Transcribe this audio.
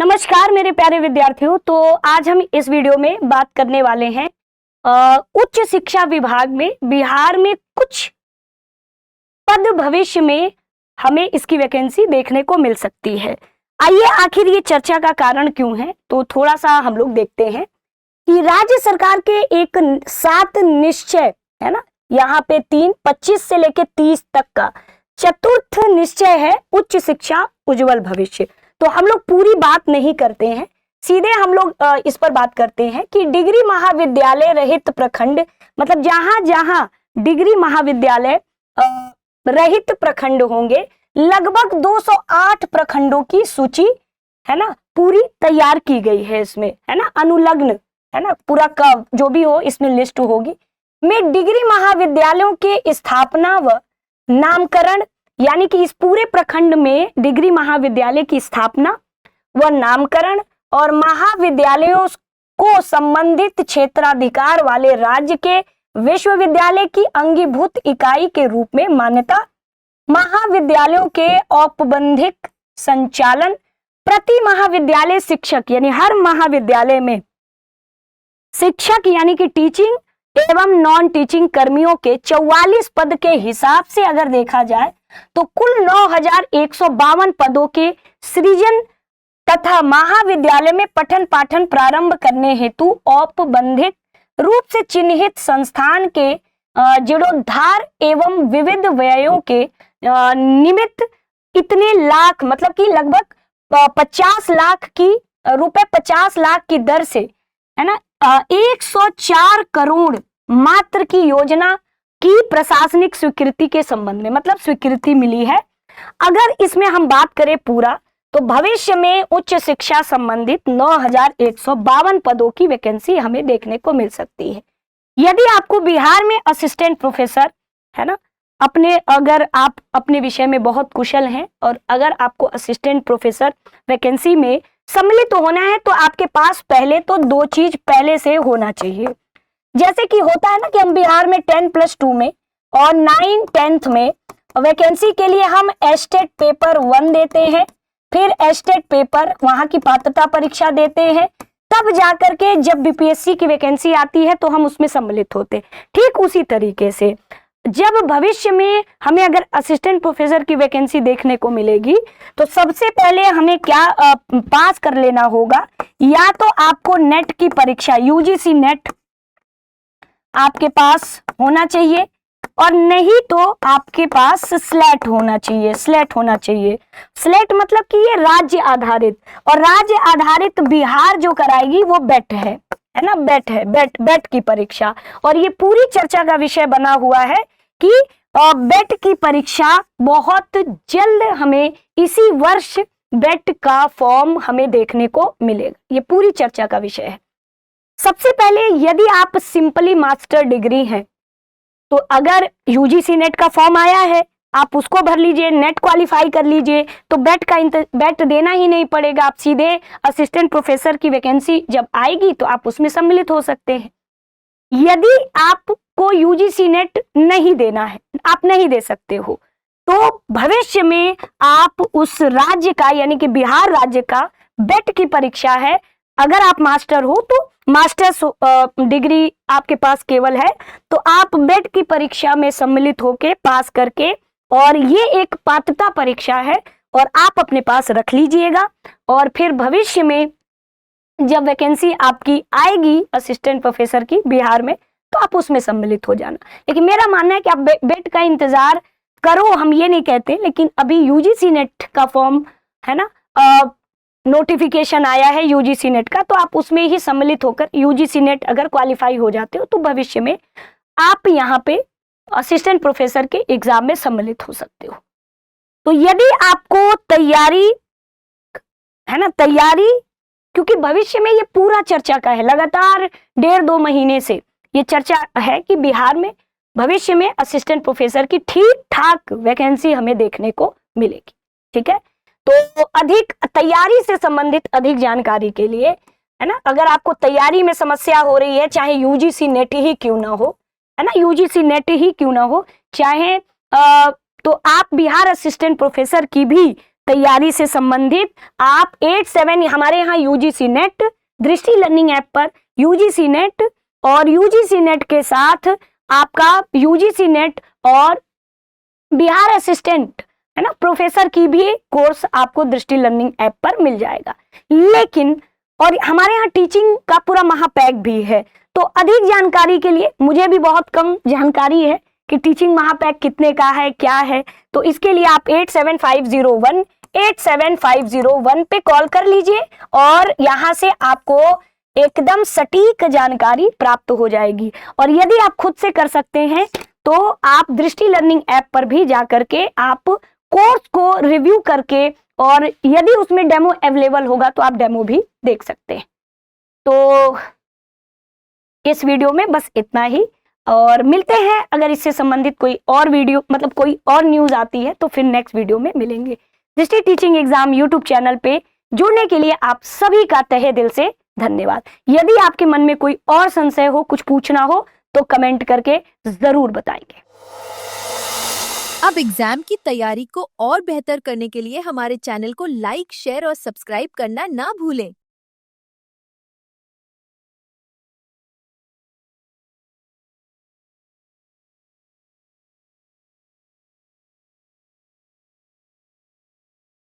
नमस्कार मेरे प्यारे विद्यार्थियों। तो आज हम इस वीडियो में बात करने वाले हैं उच्च शिक्षा विभाग में बिहार में कुछ पद भविष्य में हमें इसकी वैकेंसी देखने को मिल सकती है। आइए आखिर ये चर्चा का कारण क्यों है, तो थोड़ा सा हम लोग देखते हैं कि राज्य सरकार के एक 7 निश्चय है ना, यहाँ पे 25 से लेके 30 तक का चतुर्थ निश्चय है उच्च शिक्षा उज्जवल भविष्य। तो हम लोग पूरी बात नहीं करते हैं, सीधे हम लोग इस पर बात करते हैं कि डिग्री महाविद्यालय रहित प्रखंड, मतलब जहां जहां डिग्री महाविद्यालय रहित प्रखंड होंगे, लगभग 208 प्रखंडों की सूची है ना पूरी तैयार की गई है इसमें, है ना, अनुलग्न है ना, पूरा का जो भी हो इसमें लिस्ट होगी में डिग्री महाविद्यालयों के स्थापना व नामकरण, यानी कि इस पूरे प्रखंड में डिग्री महाविद्यालय की स्थापना व नामकरण और महाविद्यालयों को संबंधित क्षेत्राधिकार वाले राज्य के विश्वविद्यालय की अंगीभूत इकाई के रूप में मान्यता, महाविद्यालयों के औपबंधिक संचालन, प्रति महाविद्यालय शिक्षक यानी हर महाविद्यालय में शिक्षक यानी कि टीचिंग एवं नॉन टीचिंग कर्मियों के 44 पद के हिसाब से अगर देखा जाए तो कुल 9152 पदों के सृजन तथा महाविद्यालय में पठन पाठन प्रारंभ करने हेतु औपबंधिक रूप से चिन्हित संस्थान के जीर्णोद्धार एवं विविध व्ययों के निमित्त इतने लाख, मतलब कि लगभग 50 लाख की रुपए 50 लाख की दर से है ना 104 करोड़ मात्र की योजना की प्रशासनिक स्वीकृति के संबंध में, मतलब स्वीकृति मिली है। अगर इसमें हम बात करें पूरा, तो भविष्य में उच्च शिक्षा संबंधित 9152 पदों की वैकेंसी हमें देखने को मिल सकती है। यदि आपको बिहार में असिस्टेंट प्रोफेसर है ना, अगर आप अपने विषय में बहुत कुशल हैं और अगर आपको असिस्टेंट प्रोफेसर वैकेंसी में सम्मिलित होना है, तो आपके पास पहले तो 2 चीज पहले से होना चाहिए। जैसे कि होता है ना कि हम बिहार में 10+2 में और 9-10th में वैकेंसी के लिए हम एस्टेट पेपर 1 देते हैं, फिर एस्टेट पेपर वहां की पात्रता परीक्षा देते हैं, तब जाकर के जब बीपीएससी की वैकेंसी आती है तो हम उसमें सम्मिलित होते हैं। ठीक उसी तरीके से जब भविष्य में हमें अगर असिस्टेंट प्रोफेसर की वैकेंसी देखने को मिलेगी, तो सबसे पहले हमें क्या पास कर लेना होगा, या तो आपको नेट की परीक्षा यूजीसी नेट आपके पास होना चाहिए, और नहीं तो आपके पास स्लेट होना चाहिए। स्लेट होना चाहिए, स्लेट मतलब कि ये राज्य आधारित, और राज्य आधारित बिहार जो कराएगी वो बेट है ना, बेट है, बेट की परीक्षा। और ये पूरी चर्चा का विषय बना हुआ है कि बेट की परीक्षा बहुत जल्द हमें इसी वर्ष बेट का फॉर्म हमें देखने को मिलेगा, ये पूरी चर्चा का विषय है। सबसे पहले यदि आप सिंपली मास्टर डिग्री हैं, तो अगर यूजीसी नेट का फॉर्म आया है आप उसको भर लीजिए, नेट क्वालिफाई कर लीजिए, तो बेट देना ही नहीं पड़ेगा, आप सीधे असिस्टेंट प्रोफेसर की वैकेंसी जब आएगी तो आप उसमें सम्मिलित हो सकते हैं। यदि आपको यूजीसी नेट नहीं देना है, आप नहीं दे सकते हो, तो भविष्य में आप उस राज्य का यानी कि बिहार राज्य का बेट की परीक्षा है, अगर आप मास्टर हो तो मास्टर्स डिग्री आपके पास केवल है, तो आप बेट की परीक्षा में सम्मिलित होके पास करके, और ये एक पात्रता परीक्षा है और आप अपने पास रख लीजिएगा, और फिर भविष्य में जब वैकेंसी आपकी आएगी असिस्टेंट प्रोफेसर की बिहार में, तो आप उसमें सम्मिलित हो जाना। लेकिन मेरा मानना है कि आप बेट का इंतजार करो, हम ये नहीं कहते, लेकिन अभी यूजीसी नेट का फॉर्म है ना, नोटिफिकेशन आया है यूजीसी नेट का, तो आप उसमें ही सम्मिलित होकर यूजीसी नेट अगर क्वालिफाई हो जाते हो तो भविष्य में आप यहाँ पे असिस्टेंट प्रोफेसर के एग्जाम में सम्मिलित हो सकते हो। तो यदि आपको तैयारी है ना, तैयारी, क्योंकि भविष्य में ये पूरा चर्चा का है, लगातार 1.5-2 महीने से ये चर्चा है कि बिहार में भविष्य में असिस्टेंट प्रोफेसर की ठीक ठाक वैकेंसी हमें देखने को मिलेगी। ठीक है, तो अधिक तैयारी से संबंधित अधिक जानकारी के लिए है ना, अगर आपको तैयारी में समस्या हो रही है, चाहे यूजीसी नेट ही क्यों ना हो, है ना, यूजीसी नेट ही क्यों ना हो, चाहे तो आप बिहार असिस्टेंट प्रोफेसर की भी तैयारी से संबंधित आप 87 हमारे यहाँ यूजीसी नेट, दृष्टि लर्निंग ऐप पर यूजीसी नेट और यूजीसी नेट के साथ आपका यूजीसी नेट और बिहार असिस्टेंट है ना प्रोफेसर की भी कोर्स आपको दृष्टि लर्निंग ऐप पर मिल जाएगा। लेकिन और हमारे यहाँ टीचिंग का पूरा महापैक भी है। तो अधिक जानकारी के लिए, मुझे भी बहुत कम जानकारी है कि टीचिंग महापैक कितने का है क्या है, तो इसके लिए आप 87501 पे कॉल कर लीजिए और यहाँ से आपको एकदम सटीक जानकारी प्राप्त हो जाएगी। और यदि आप खुद से कर सकते हैं तो आप दृष्टि लर्निंग ऐप पर भी जा करके आप कोर्स को रिव्यू करके, और यदि उसमें डेमो अवेलेबल होगा तो आप डेमो भी देख सकते हैं। तो इस वीडियो में बस इतना ही, और मिलते हैं अगर इससे संबंधित कोई और वीडियो मतलब कोई और न्यूज आती है तो फिर नेक्स्ट वीडियो में मिलेंगे। दृष्टि टीचिंग एग्जाम यूट्यूब चैनल पे जुड़ने के लिए आप सभी का तहे दिल से धन्यवाद। यदि आपके मन में कोई और संशय हो, कुछ पूछना हो तो कमेंट करके जरूर बताएंगे। अब एग्जाम की तैयारी को और बेहतर करने के लिए हमारे चैनल को लाइक, शेयर और सब्सक्राइब करना ना भूलें।